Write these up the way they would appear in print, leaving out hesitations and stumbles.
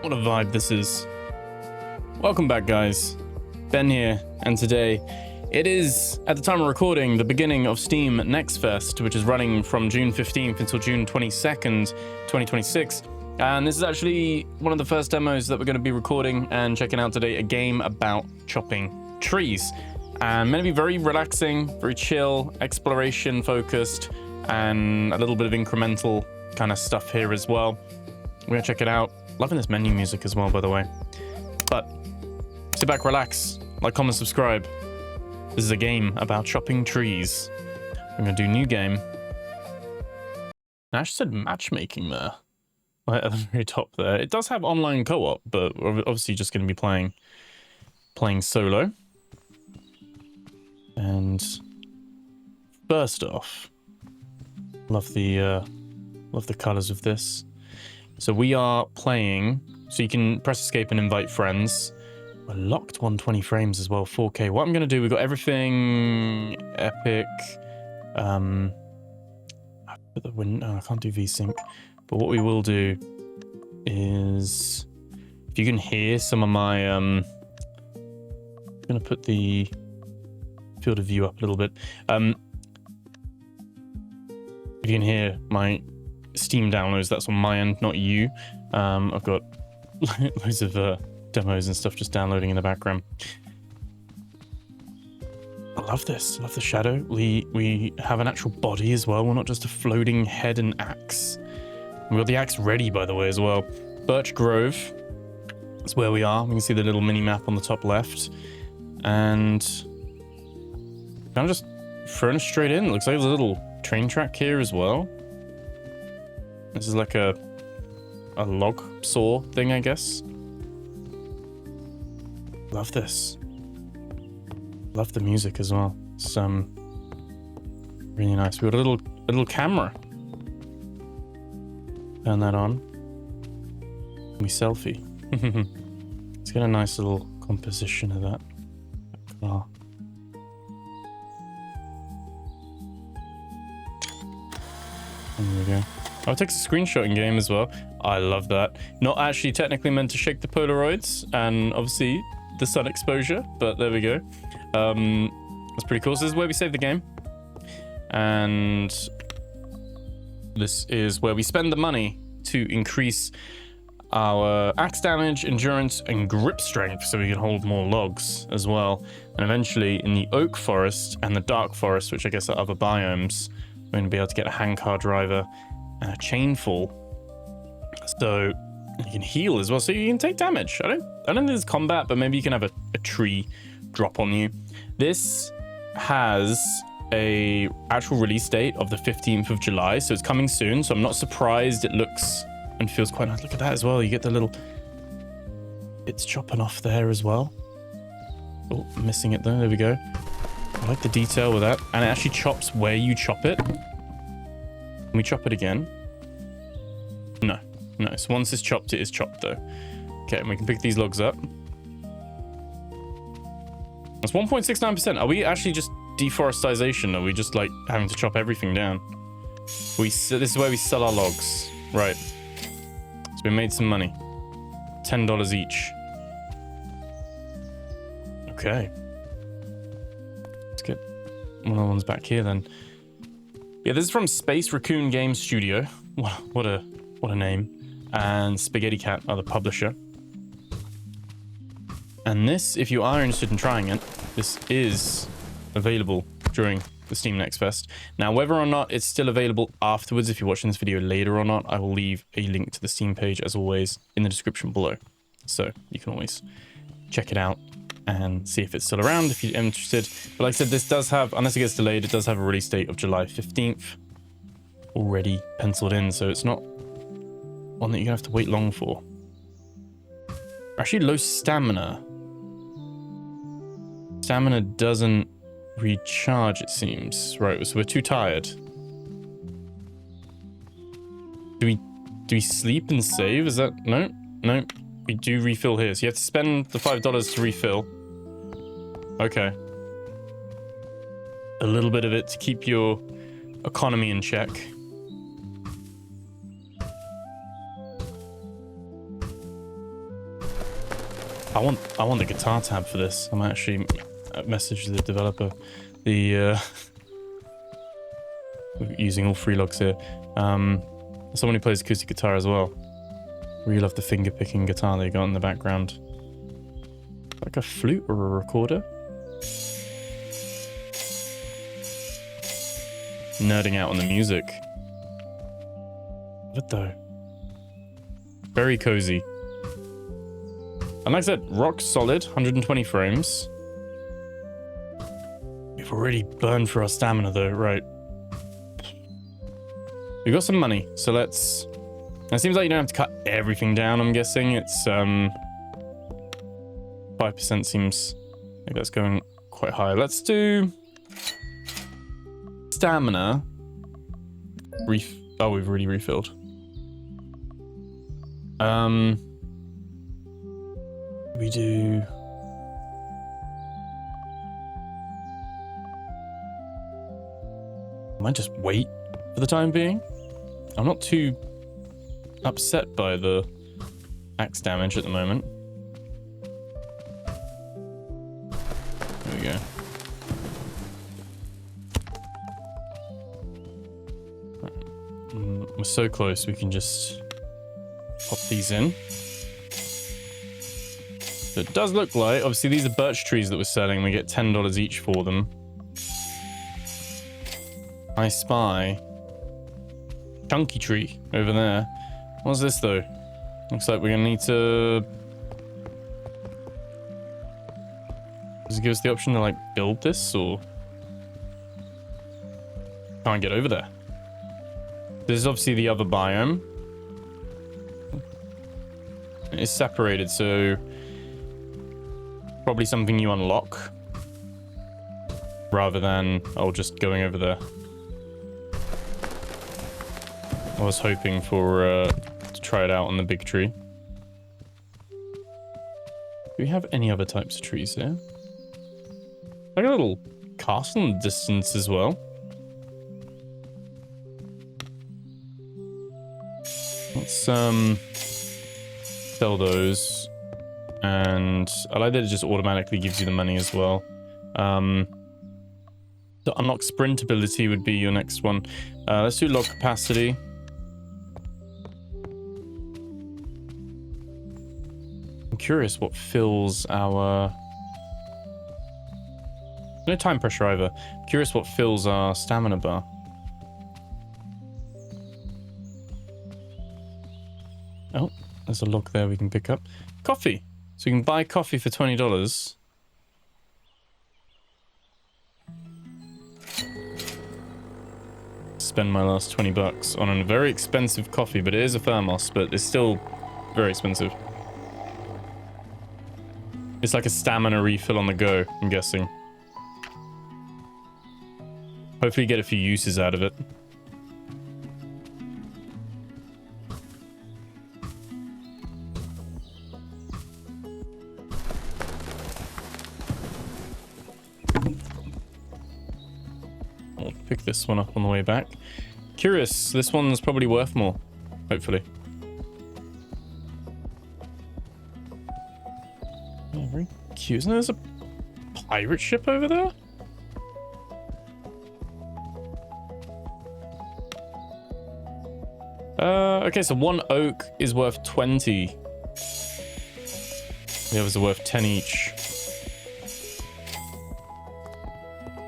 What a vibe this is. Welcome back, guys. Ben here, and today it is, at the time of recording, the beginning of Steam Next Fest, which is running from June 15th until June 22nd, 2026. And this is actually one of the first demos that we're going to be recording and checking out today, a game about chopping trees. And meant to be very relaxing, very chill, exploration focused, and a little bit of incremental kind of stuff here as well. We're going to check it out. Loving this menu music as well, by the way. But sit back, relax, like, comment, subscribe. This is a game about chopping trees. I'm going to do new game. I actually said matchmaking there, right at the very top there. It does have online co-op, but we're obviously just going to be playing solo. And first off, love the colors of this. So we are playing, so you can press escape and invite friends. We're locked 120 frames as well, 4K. What I'm going to do, we've got everything epic. I can't do VSync. But what we will do is, if you can hear some of my, I'm going to put the field of view up a little bit. If you can hear my Steam downloads, that's on my end, not you. I've got loads of demos and stuff just downloading in the background. I love this. I love the shadow. We have an actual body as well. We're not just a floating head and axe. We've got the axe ready, by the way, as well. Birch Grove. That's where we are. We can see the little mini map on the top left. And I'm just throwing it straight in. It looks like there's a little train track here as well. This is like a log saw thing, I guess. Love this. Love the music as well. It's really nice. We got a little camera. Turn that on. We selfie. Let's get a nice little composition of that car. There we go. Oh, it takes a screenshot in game as well. I love that. Not actually technically meant to shake the Polaroids, and obviously the sun exposure, but there we go. That's pretty cool. So this is where we save the game. And this is where we spend the money to increase our axe damage, endurance, and grip strength so we can hold more logs as well. And eventually in the oak forest and the dark forest, which I guess are other biomes, we're going to be able to get a handcar driver and a chain fall. So you can heal as well, so you can take damage. I don't think there's combat, but maybe you can have a tree drop on you. This has a actual release date of the 15th of July, so it's coming soon. So I'm not surprised. It looks and feels quite nice. Look at that as well. You get the little bits chopping off there as well. Oh, I'm missing it though. There we go. I like the detail with that, and it actually chops where you chop it. Can we chop it again? No. So once it's chopped, it is chopped though. Okay, and we can pick these logs up. That's 1.69%. Are we actually just deforestation? Are we just like having to chop everything down? This is where we sell our logs. Right. So we made some money. $10 each. Okay. Let's get one of the ones back here then. Yeah, this is from Space Raccoon Game Studio. What a name. And Spaghetti Cat are the publisher. And this, if you are interested in trying it, this is available during the Steam Next Fest. Now, whether or not it's still available afterwards, if you're watching this video later or not, I will leave a link to the Steam page, as always, in the description below. So you can always check it out and see if it's still around if you're interested. But like I said, this does have, unless it gets delayed, it does have a release date of July 15th already penciled in, so it's not one that you're gonna have to wait long for. Actually, low stamina. Stamina doesn't recharge, it seems. Right, so we're too tired. Do we sleep and save? Is that... No. We do refill here. So you have to spend the $5 to refill. Okay. A little bit of it to keep your economy in check. I want the guitar tab for this. I'm actually message the developer. The using all free logs here. Someone who plays acoustic guitar as well. Really love the finger picking guitar they got in the background. Like a flute or a recorder. Nerding out on the music. Love it though. Very cozy. And like I said, rock solid, 120 frames. We've already burned for our stamina though, right. We've got some money, so let's... It seems like you don't have to cut everything down, I'm guessing. It's, 5% seems like that's going quite high. Let's do... Stamina. Oh, we've already refilled. We do... I might just wait for the time being. I'm not too upset by the axe damage at the moment. There we go. Right. We're so close, we can just pop these in. So it does look like, obviously these are birch trees that we're selling. We get $10 each for them. I spy chunky tree over there. What's this though? Looks like we're gonna need to... Does it give us the option to like build this or... Can't get over there. This is obviously the other biome. It's separated, so... Probably something you unlock. Rather than, oh, just going over there. I was hoping for to try it out on the big tree. Do we have any other types of trees here? Like a little castle in the distance as well. Let's sell those. And I like that it just automatically gives you the money as well. To unlock sprint ability would be your next one. Let's do log capacity. I'm curious what fills our... No time pressure either. I'm curious what fills our stamina bar. Oh, there's a log there we can pick up. Coffee. So we can buy coffee for $20. Spend my last 20 bucks on a very expensive coffee, but it is a thermos, but it's still very expensive. It's like a stamina refill on the go, I'm guessing. Hopefully get a few uses out of it. I'll pick this one up on the way back. Curious, this one's probably worth more, hopefully. Oh, very cute. Isn't there a pirate ship over there? Okay, so one oak is worth 20. The others are worth 10 each.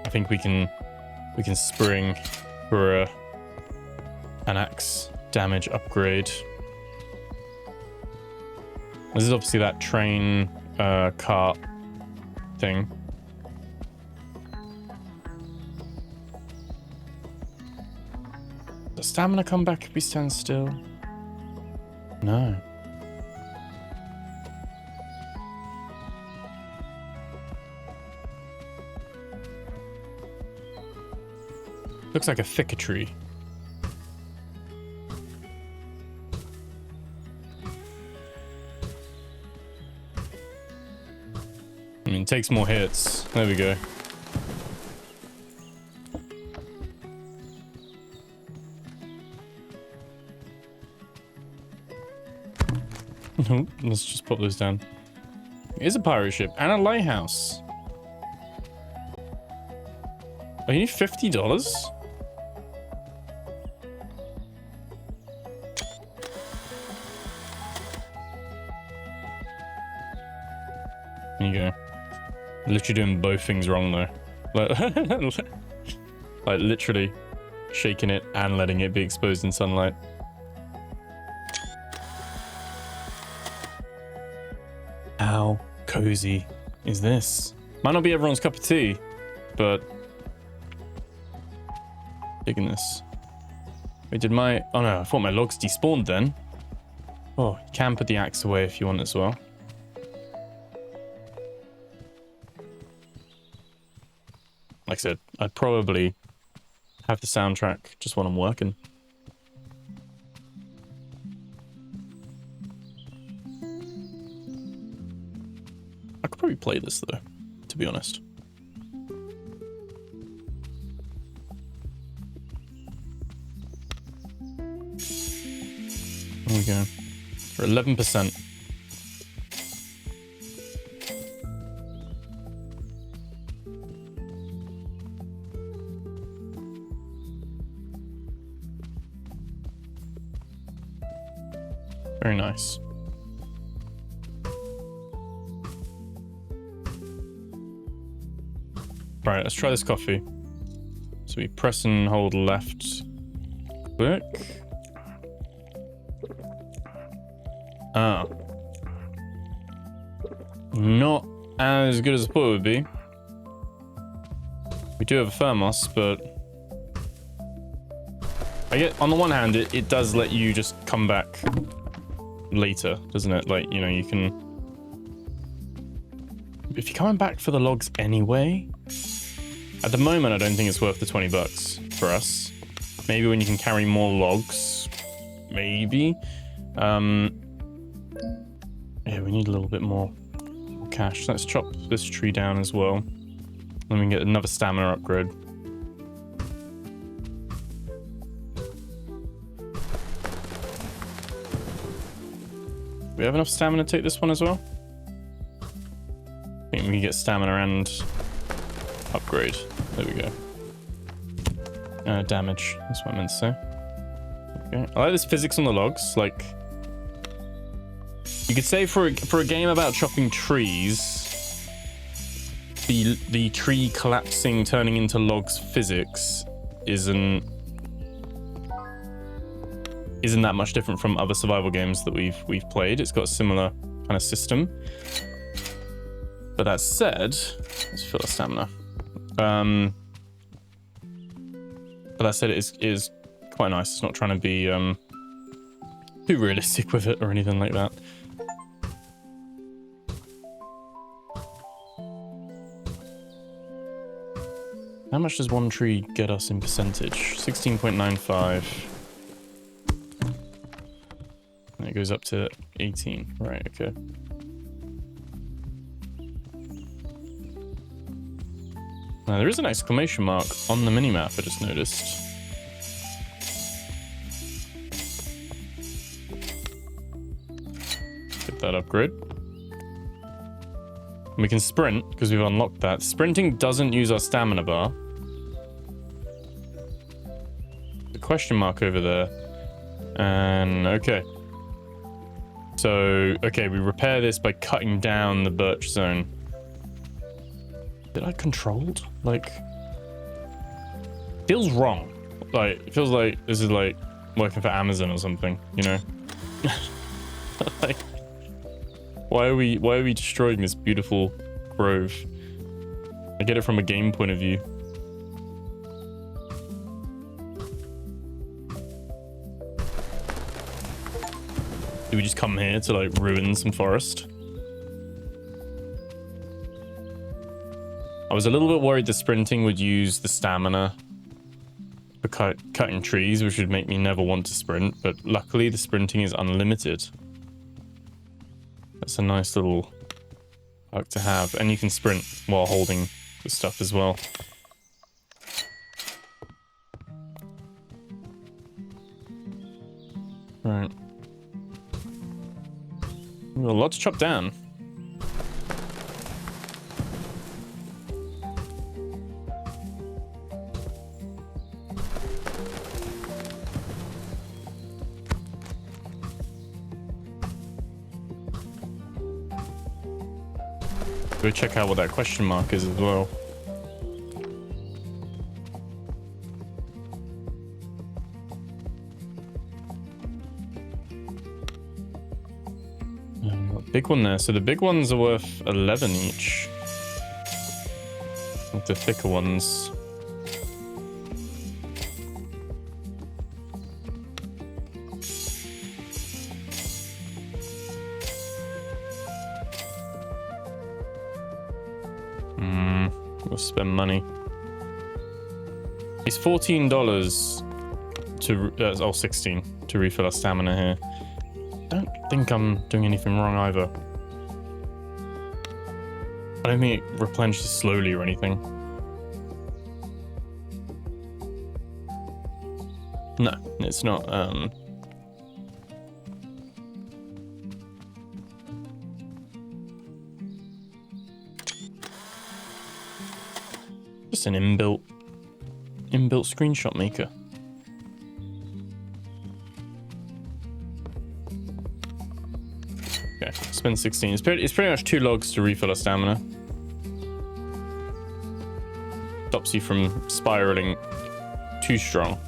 I think we can spring for an axe damage upgrade. This is obviously that train cart thing. Does stamina come back if we stand still? No. Looks like a thicker tree. I mean, it takes more hits. There we go. Let's just put those down. It is a pirate ship and a lighthouse. Oh, you need $50? There you go. Literally doing both things wrong though. Like literally shaking it and letting it be exposed in sunlight. How cozy is this? Might not be everyone's cup of tea, but digging this. Wait, did my... Oh no, I thought my logs despawned then. Oh, you can put the axe away if you want as well. Like I said, I'd probably have the soundtrack just when I'm working. I could probably play this though, to be honest. There we go. For 11%. Very nice. Right, let's try this coffee. So we press and hold left click. Ah. Not as good as I thought it would be. We do have a thermos, but I get, on the one hand, it does let you just come back later, doesn't it? Like, you know, you can... If you're coming back for the logs anyway, at the moment, I don't think it's worth the $20 for us. Maybe when you can carry more logs, maybe. Yeah, we need a little bit more cash. Let's chop this tree down as well. Then we can get another stamina upgrade. Do we have enough stamina to take this one as well? I think we can get stamina and upgrade. There we go. Damage. That's what I meant to say. Okay. I like this physics on the logs. Like, you could say for a game about chopping trees, the tree collapsing, turning into logs physics isn't that much different from other survival games that we've played. It's got a similar kind of system. But that said, let's fill our stamina. But that said, it is quite nice. It's not trying to be too realistic with it or anything like that. How much does one tree get us in percentage? 16.95. And it goes up to 18. Right, okay. Now, there is an exclamation mark on the minimap, I just noticed. Get that upgrade. And we can sprint, because we've unlocked that. Sprinting doesn't use our stamina bar. The question mark over there. And, okay. So, okay, we repair this by cutting down the birch zone. Did I controlled? Like, feels wrong. Like, it feels like this is like working for Amazon or something, you know? Like, why are we destroying this beautiful grove? I get it from a game point of view. Do we just come here to like ruin some forest? I was a little bit worried the sprinting would use the stamina for cutting trees, which would make me never want to sprint, but luckily the sprinting is unlimited. That's a nice little perk to have, and you can sprint while holding the stuff as well. Right. We've got a lot to chop down. Go check out what that question mark is as well. Big one there. So the big ones are worth 11 each. Like the thicker ones. We'll spend money. It's $14 to 16 to refill our stamina here. Don't think I'm doing anything wrong either. I don't think it replenishes slowly or anything. No, it's not. Just an inbuilt screenshot maker. Okay, spend 16. It's pretty much 2 logs to refill our stamina. Stops you from spiraling too strong.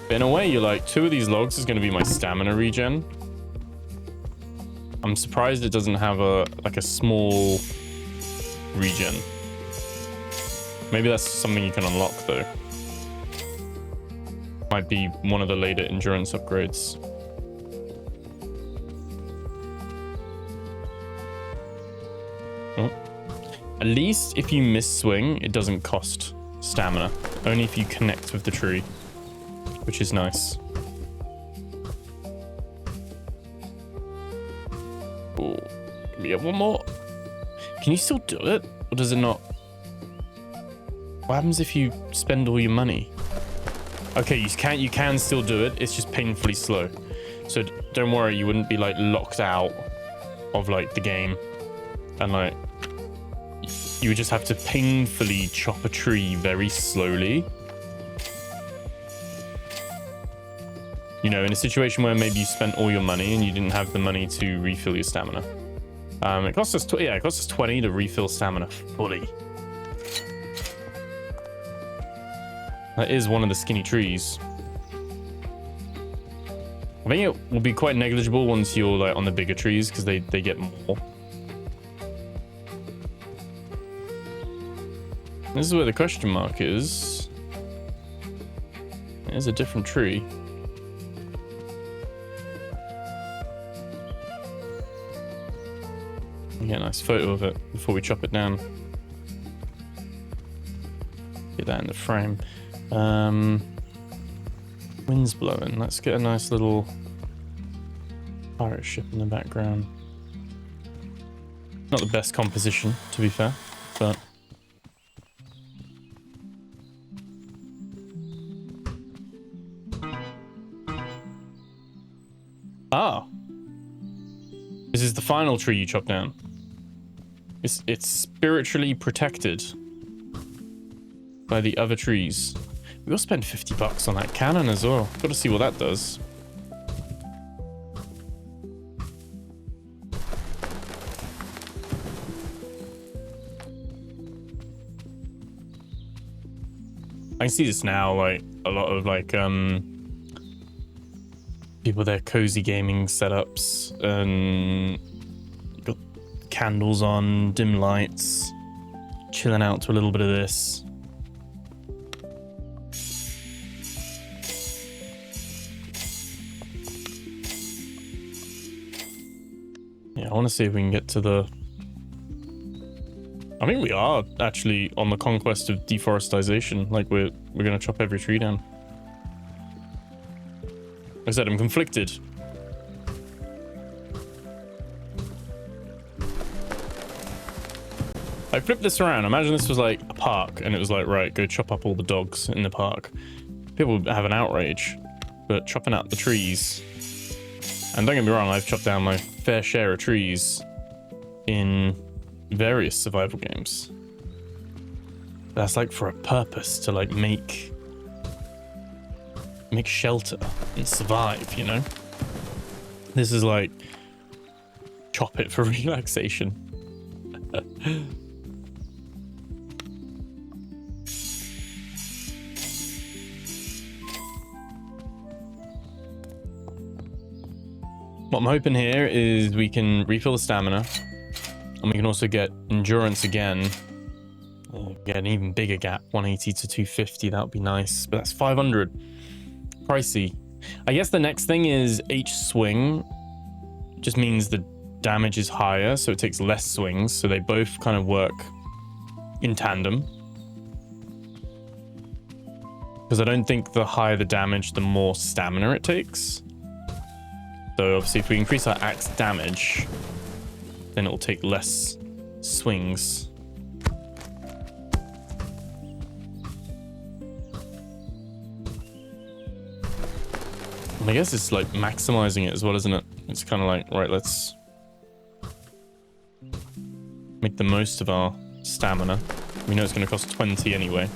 But in a way, you're like, 2 of these logs is going to be my stamina regen. I'm surprised it doesn't have a small regen. Maybe that's something you can unlock though. Might be one of the later endurance upgrades. Oh. At least if you miss swing, it doesn't cost stamina. Only if you connect with the tree, which is nice. Oh, can we get one more? Can you still do it? Or does it not? What happens if you spend all your money? Okay, you can still do it. It's just painfully slow. So don't worry, you wouldn't be like locked out of like the game. And like, you would just have to painfully chop a tree very slowly. You know, in a situation where maybe you spent all your money and you didn't have the money to refill your stamina. It costs us, it costs us 20 to refill stamina fully. That is one of the skinny trees. I think it will be quite negligible once you're like on the bigger trees because they get more. This is where the question mark is. There's a different tree. Get a nice photo of it before we chop it down. Get that in the frame. Wind's blowing. Let's get a nice little pirate ship in the background. Not the best composition, to be fair, but ah, this is the final tree you chop down. It's spiritually protected by the other trees. We'll spend $50 on that cannon as well. Got to see what that does. I can see this now, like a lot of like people with their cozy gaming setups and got candles on, dim lights, chilling out to a little bit of this. Yeah, I want to see if we can get to the... I think we are actually on the conquest of deforestation. Like we're gonna chop every tree down. Like I said, I'm conflicted. I flipped this around. Imagine this was like a park and it was like, right, go chop up all the dogs in the park. People would have an outrage, but chopping out the trees. And don't get me wrong, I've chopped down my fair share of trees in various survival games. That's like for a purpose, to like make make shelter and survive, you know? This is like chop it for relaxation. What I'm hoping here is we can refill the stamina, and we can also get endurance again. Get an even bigger gap, 180 to 250. That would be nice, but that's 500. Pricey. I guess the next thing is H swing. Just means the damage is higher, so it takes less swings. So they both kind of work in tandem. Because I don't think the higher the damage, the more stamina it takes. So obviously if we increase our axe damage, then it'll take less swings. And I guess it's like maximizing it as well, isn't it? It's kind of like, right, let's make the most of our stamina. We know it's going to cost 20 anyway.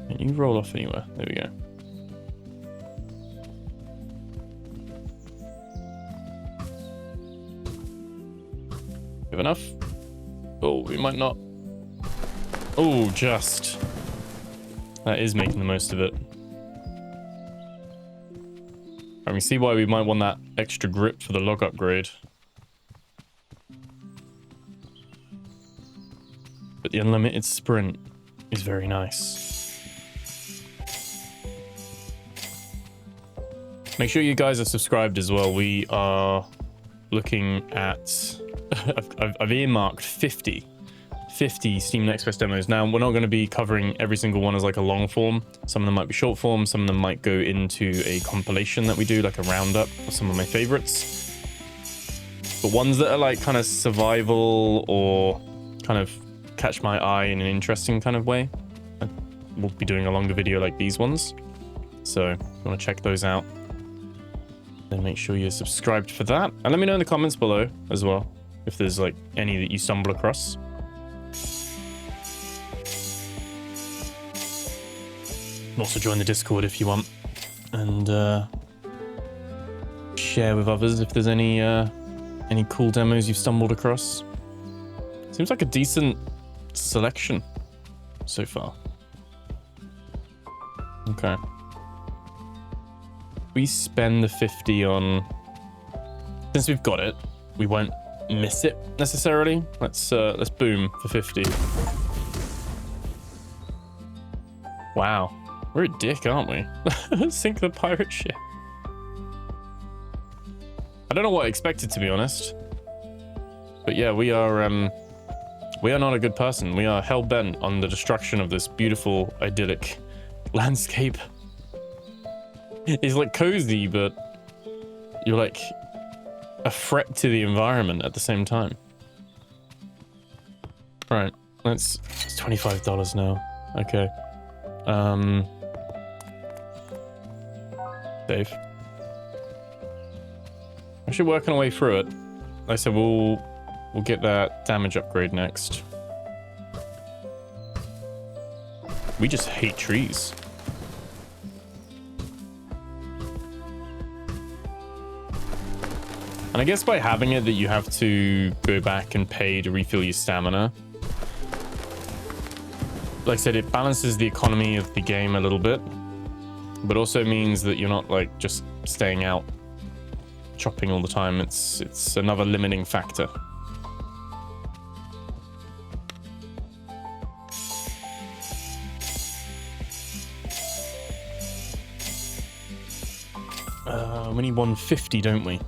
Can you roll off anywhere? There we go. Have enough? Oh, we might not. Oh, just. That is making the most of it. I can see why we might want that extra grip for the log upgrade. But the unlimited sprint is very nice. Make sure you guys are subscribed as well. We are looking at... I've earmarked 50 Steam Next Fest demos. Now, we're not going to be covering every single one as like a long form. Some of them might be short form. Some of them might go into a compilation that we do, like a roundup of some of my favorites. But ones that are like kind of survival or kind of catch my eye in an interesting kind of way, we'll be doing a longer video like these ones. So if you want to check those out, then make sure you're subscribed for that. And let me know in the comments below as well if there's like any that you stumble across. And also join the Discord if you want, and share with others if there's any cool demos you've stumbled across. Seems like a decent selection so far. Okay. We spend the 50 on... Since we've got it, we won't miss it necessarily. Let's boom for 50. Wow. We're a dick, aren't we? Sink the pirate ship. I don't know what I expected, to be honest. But yeah, we are not a good person. We are hell-bent on the destruction of this beautiful, idyllic landscape. It's like cozy, but you're like a threat to the environment at the same time. Right, it's $25 now. Okay. Save. Actually working our way through it. Like I said, we'll get that damage upgrade next. We just hate trees. And I guess by having it that you have to go back and pay to refill your stamina. Like I said, it balances the economy of the game a little bit. But also means that you're not like just staying out chopping all the time. It's another limiting factor. We need 150, don't we?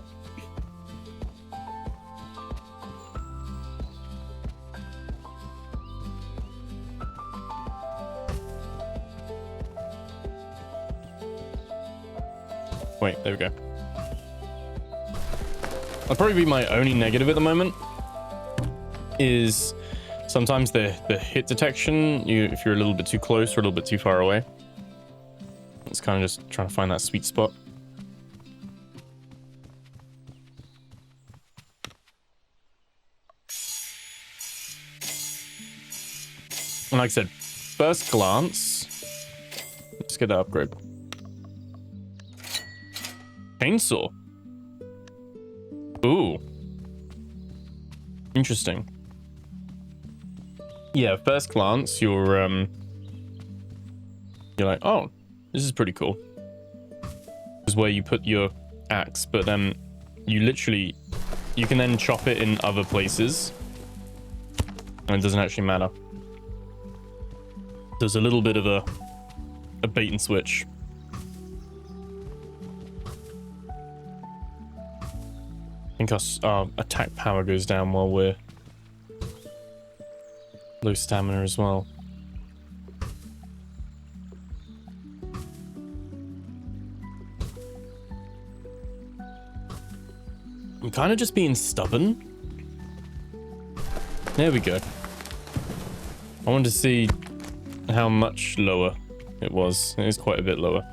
Wait, there we go. That'll probably be my only negative at the moment. Is sometimes the hit detection, if you're a little bit too close or a little bit too far away. It's kind of just trying to find that sweet spot. And like I said, first glance, let's get that upgrade. Chainsaw. Ooh. Interesting. Yeah, first glance, you're like, oh, this is pretty cool. This is where you put your axe, but then you literally, you can then chop it in other places, and it doesn't actually matter. There's a little bit of a bait and switch. I think our attack power goes down while we're low stamina as well. I'm kind of just being stubborn. There we go. I wanted to see how much lower it was. It is quite a bit lower.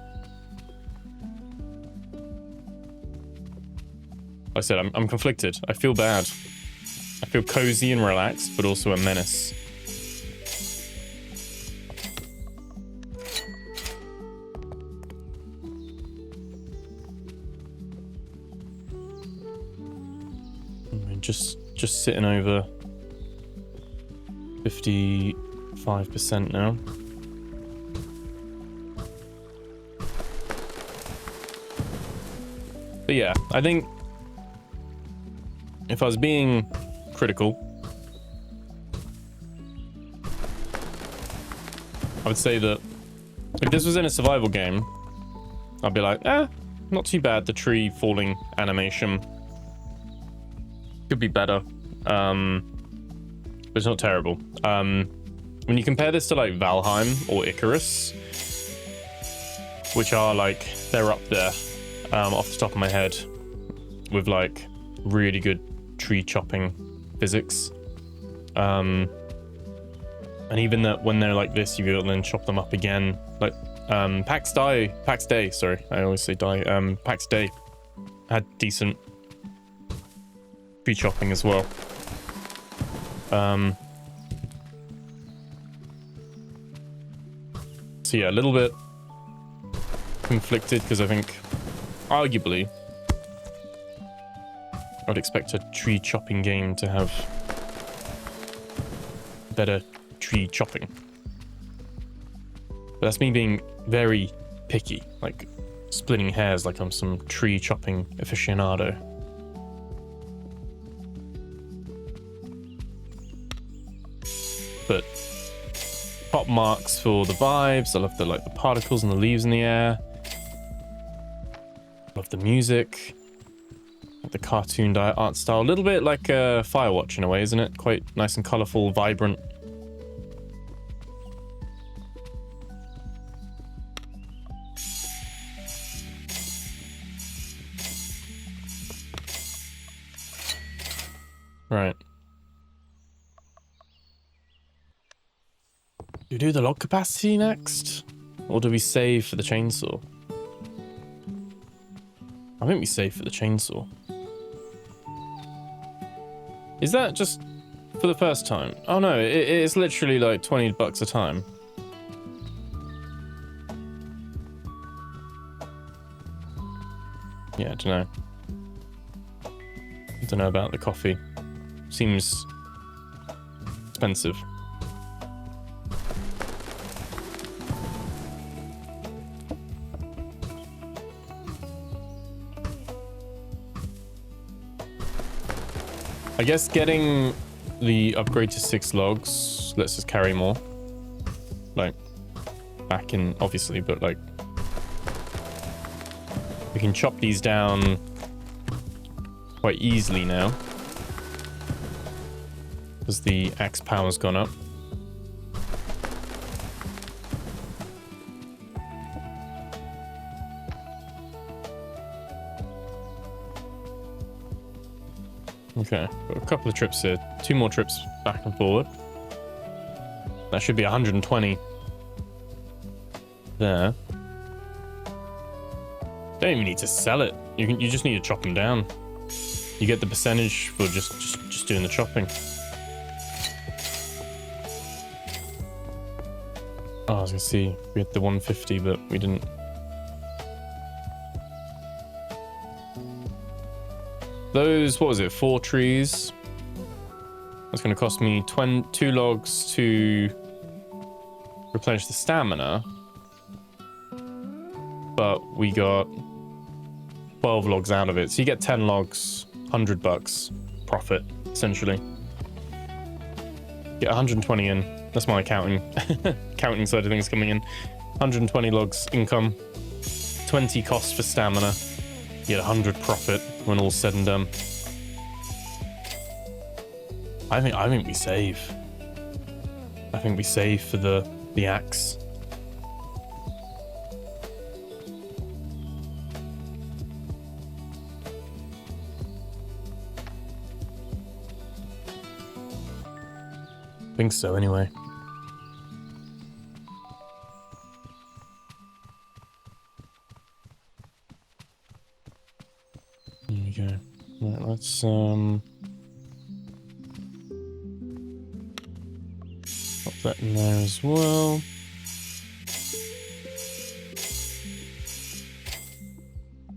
Like I said, I'm conflicted. I feel bad. I feel cozy and relaxed, but also a menace. Just sitting over 55% now. But yeah, I think if I was being critical, I would say that if this was in a survival game, I'd be like, not too bad. The tree falling animation could be better, but it's not terrible. When you compare this to like Valheim or Icarus, which are like, they're up there off the top of my head with like really good tree chopping physics, and even that when they're like this, you go and then chop them up again. Like PAX Day, sorry, I always say die. PAX Day had decent tree chopping as well. So yeah, a little bit conflicted because I think arguably I'd expect a tree chopping game to have better tree chopping. But that's me being very picky, like splitting hairs like I'm some tree chopping aficionado. But top marks for the vibes. I love the like the particles and the leaves in the air. Love the music. Like the cartoon art style. A little bit like Firewatch in a way, isn't it? Quite nice and colourful, vibrant. Right. Do we do the log capacity next? Or do we save for the chainsaw? I think we save for the chainsaw. Is that just for the first time? Oh no, it's literally like $20 a time. Yeah, I don't know. I don't know about the coffee. Seems expensive. I guess getting the upgrade to 6 logs lets us carry more. Like, back in, obviously, but like, we can chop these down quite easily now. Because the axe power's gone up. Okay, got a couple of trips here. 2 more trips back and forward. That should be 120 there. Don't even need to sell it. You just need to chop them down. You get the percentage for just doing the chopping. Oh, I was gonna see. We had the 150, but we didn't. Those, what was it? 4 trees. That's gonna cost me 2 logs to replenish the stamina. But we got 12 logs out of it. So you get 10 logs, $100 profit, essentially. Get 120 in. That's my accounting side of things coming in. 120 logs income, 20 cost for stamina. You get 100 profit when all's said and done. I think we save. I think we save for the axe. I think so, anyway. There we go. Right, let's pop that in there as well.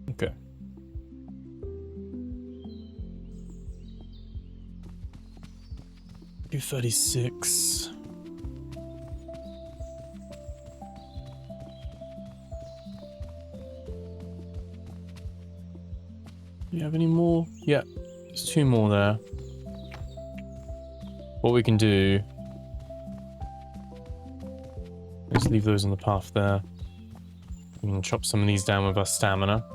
Okay. Do 36. Do you have any more? Yeah, there's 2 more there. What we can do is leave those on the path there. We can chop some of these down with our stamina.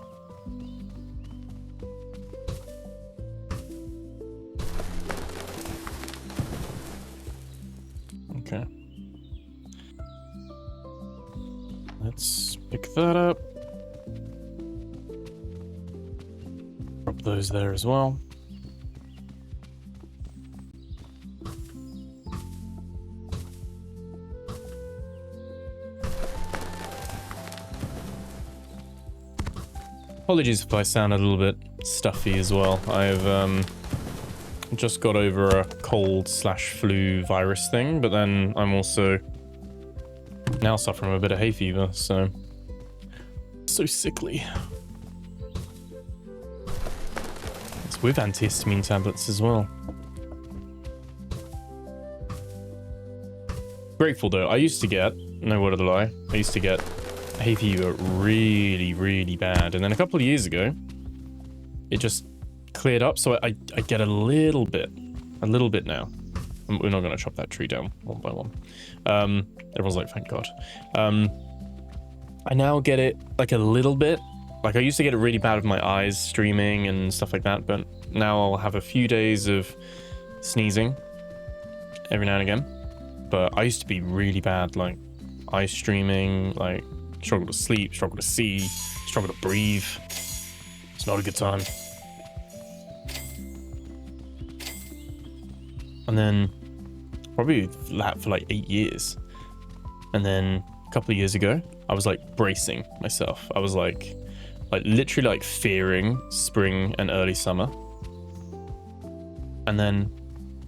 Okay. Let's pick that up. Drop those there as well. Apologies if I sound a little bit stuffy as well. I've just got over a cold/flu virus thing, but then I'm also now suffering from a bit of hay fever, so sickly. It's with antihistamine tablets as well. Grateful though. I used to get, no word of the lie, I used to get hay fever really, really bad, and then a couple of years ago, it just cleared up, so I get a little bit now. We're not going to chop that tree down one by one. Everyone's like, thank God. I now get it like a little bit. Like I used to get it really bad with my eyes streaming and stuff like that, but now I'll have a few days of sneezing every now and again. But I used to be really bad, like eye streaming, like struggle to sleep, struggle to see, struggle to breathe. It's not a good time. And then probably that for like 8 years. And then a couple of years ago, I was like bracing myself. I was like literally like fearing spring and early summer. And then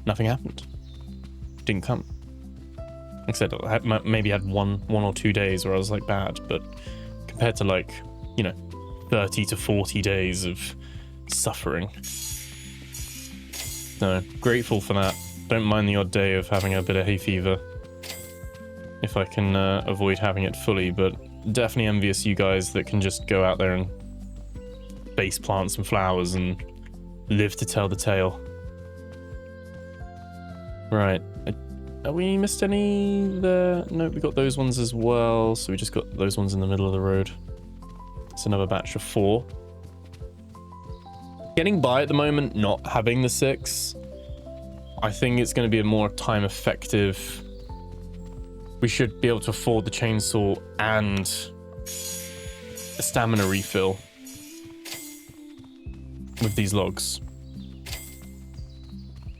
nothing happened. Didn't come. Except I had, maybe had one or 2 days where I was like bad, but compared to like, 30 to 40 days of suffering. So grateful for that. Don't mind the odd day of having a bit of hay fever if I can avoid having it fully, but definitely envious you guys that can just go out there and base plant some flowers and live to tell the tale. Right. Have we missed any there? No, we got those ones as well. So we just got those ones in the middle of the road. It's another batch of 4. Getting by at the moment, not having the 6. I think it's going to be a more time effective. We should be able to afford the chainsaw and a stamina refill with these logs.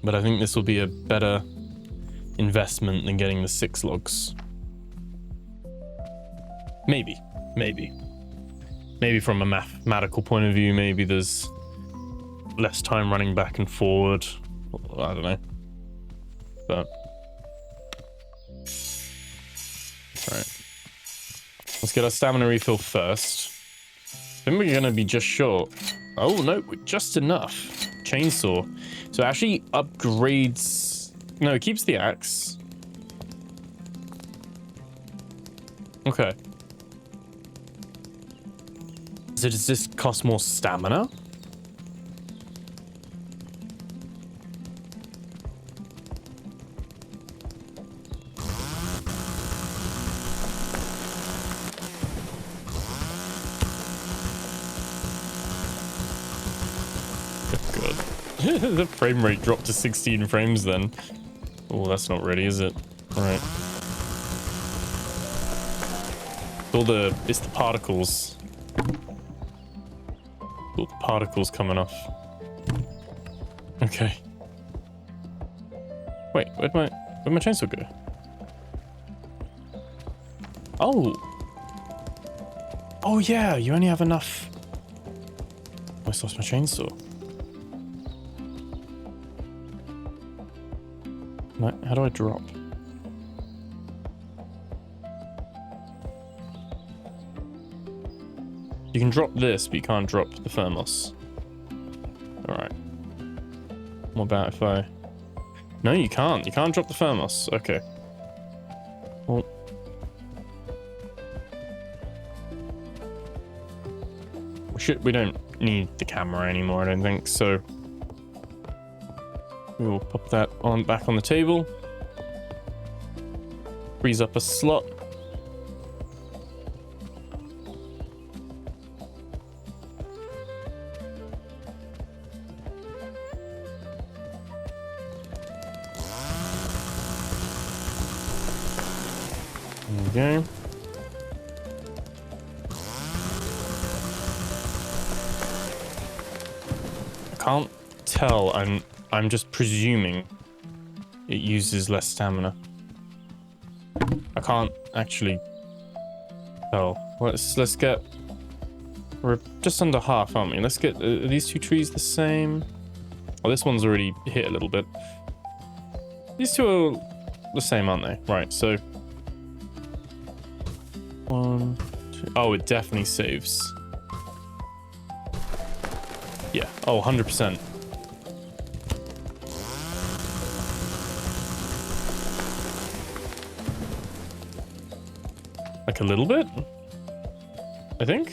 But I think this will be a better investment than getting the 6 logs. Maybe from a mathematical point of view, maybe there's less time running back and forward. I don't know. But Right. Let's get our stamina refill first. I think we're going to be just short. Oh, no, just enough. Chainsaw. So it actually upgrades... No, it keeps the axe. Okay. So does this cost more stamina? The frame rate dropped to 16 frames then. Oh, that's not ready, is it? Right. It's the particles. All the particles coming off. Okay. Wait, where'd my chainsaw go? Oh! Oh yeah, you only have enough. Oh, I lost my chainsaw. How do I drop? You can drop this, but you can't drop the thermos. Alright. What about if I... No, you can't. You can't drop the thermos. Okay. Well... We don't need the camera anymore, I don't think, so... We will pop that back on the table. Frees up a slot. There we go. I can't tell. I'm just presuming it uses less stamina. I can't actually tell. Let's get... We're just under half, aren't we? Let's get... Are these two trees the same? Oh, this one's already hit a little bit. These two are the same, aren't they? Right, so... 1, 2... Oh, it definitely saves. Yeah. Oh, 100%. Like a little bit, I think.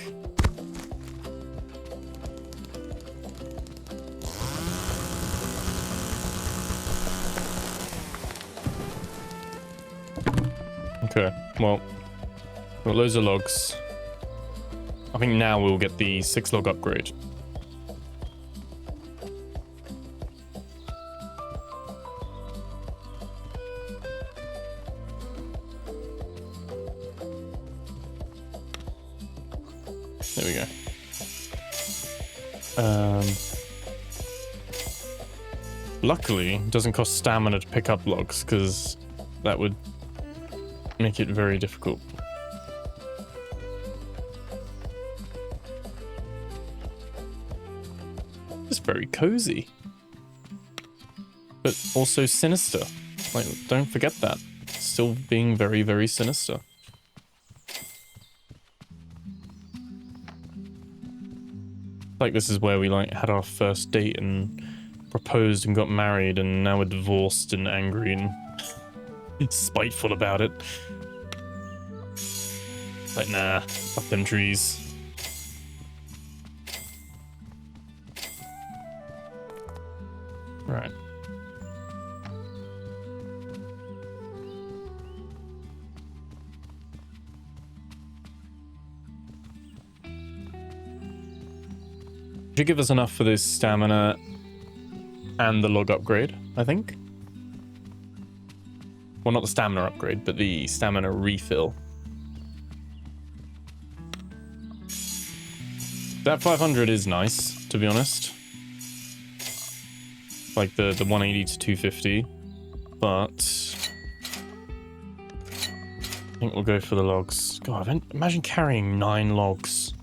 Okay, well, got loads of logs. I think now we'll get the 6 log upgrade. There we go. Luckily, it doesn't cost stamina to pick up logs, because that would make it very difficult. It's very cozy. But also sinister. Like, don't forget that. Still being very, very sinister. Like this is where we like had our first date and proposed and got married, and now we're divorced and angry and spiteful about it. Like, nah, fuck them trees. Right. Should give us enough for this stamina and the log upgrade, I think. Well, not the stamina upgrade, but the stamina refill. That 500 is nice, to be honest. Like the 180 to 250, but I think we'll go for the logs. God, imagine carrying 9 logs.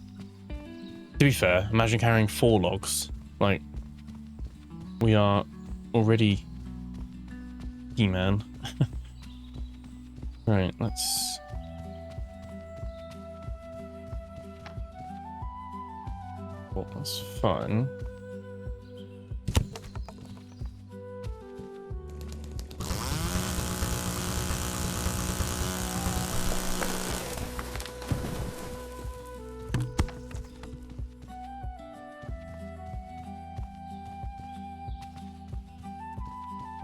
To be fair, imagine carrying 4 logs. Like, we are already He-Man. Right, let's That's fine.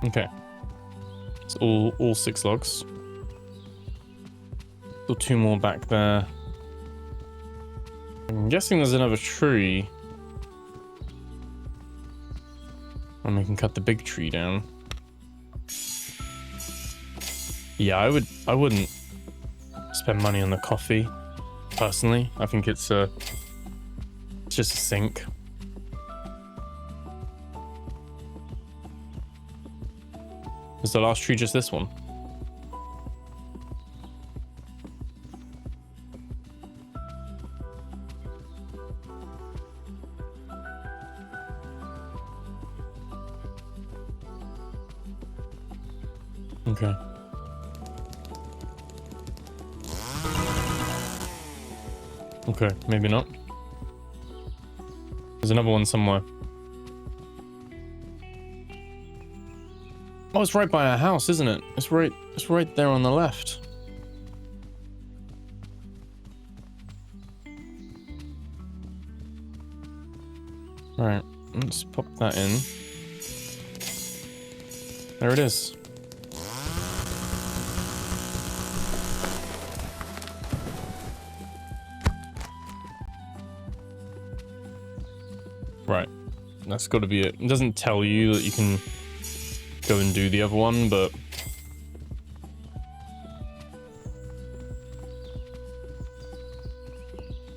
Okay. It's all 6 logs. Still 2 more back there. I'm guessing there's another tree. And we can cut the big tree down. Yeah, I wouldn't spend money on the coffee, personally. I think it's just a sink. Is the last tree just this one? Okay. Okay, maybe not. There's another one somewhere. Oh, it's right by our house, isn't it? It's right there on the left. Right, let's pop that in. There it is. Right, that's got to be it. It doesn't tell you that you can go and do the other one, but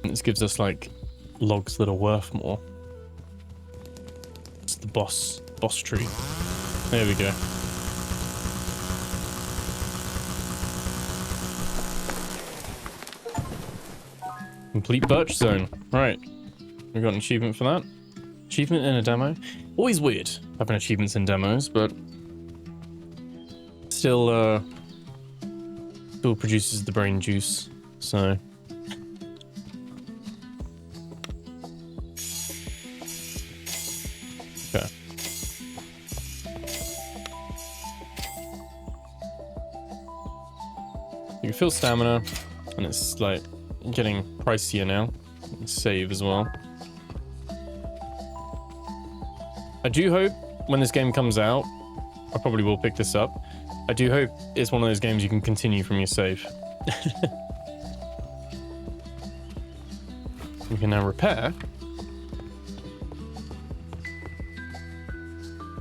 this gives us like logs that are worth more. It's the boss tree. There we go. Complete birch zone. Right, we got an achievement for that. Achievement in a demo. Always weird having achievements in demos, but still produces the brain juice, so okay. You can feel stamina, and it's like getting pricier now. Save as well. I do hope when this game comes out, I probably will pick this up. I do hope it's one of those games you can continue from your save. We can now repair.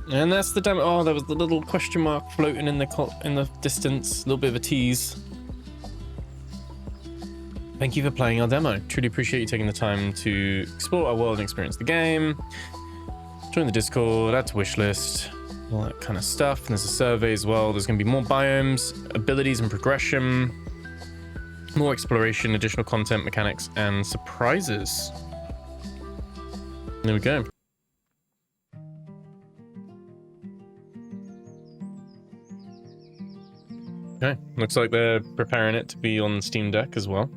And that's the demo. Oh, there was the little question mark floating in the distance. A little bit of a tease. Thank you for playing our demo. Truly appreciate you taking the time to explore our world and experience the game. Join the Discord, add to wishlist, all that kind of stuff. And there's a survey as well. There's going to be more biomes, abilities and progression, more exploration, additional content, mechanics, and surprises. There we go. Okay, looks like they're preparing it to be on Steam Deck as well.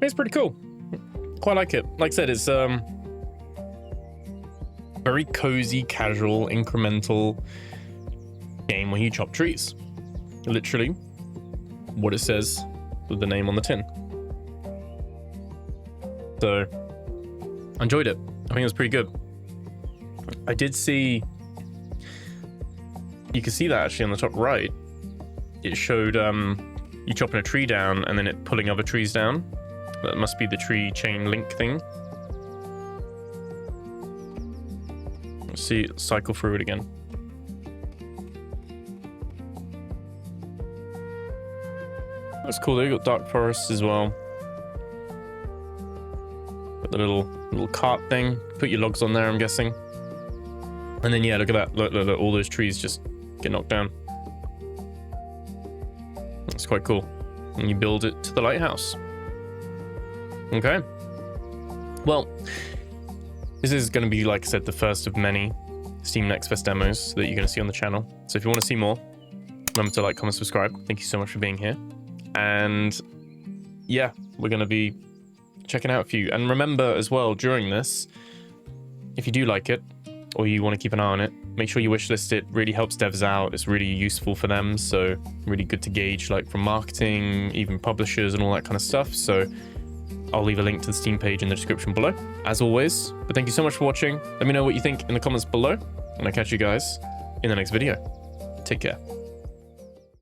It's pretty cool. Quite like it. Like I said, it's very cozy, casual, incremental game where you chop trees. Literally what it says with the name on the tin. So I enjoyed it. I think it was pretty good. I did see, you can see that actually on the top right. It showed you chopping a tree down and then it pulling other trees down. That must be the tree chain link thing. Let's see, cycle through it again. That's cool. They got dark forests as well. Got the little cart thing. Put your logs on there, I'm guessing. And then yeah, look at that. Look, all those trees just get knocked down. That's quite cool. And you build it to the lighthouse. Okay. Well, this is going to be, like I said, the first of many Steam Next Fest demos that you're going to see on the channel. So if you want to see more, remember to like, comment, subscribe. Thank you so much for being here. And yeah, we're going to be check it out a few. And remember as well, during this, if you do like it, or you want to keep an eye on it, make sure you wishlist it. Really helps devs out. It's really useful for them. So really good to gauge, like from marketing, even publishers and all that kind of stuff. So I'll leave a link to the Steam page in the description below, as always. But thank you so much for watching. Let me know what you think in the comments below, and I'll catch you guys in the next video. Take care.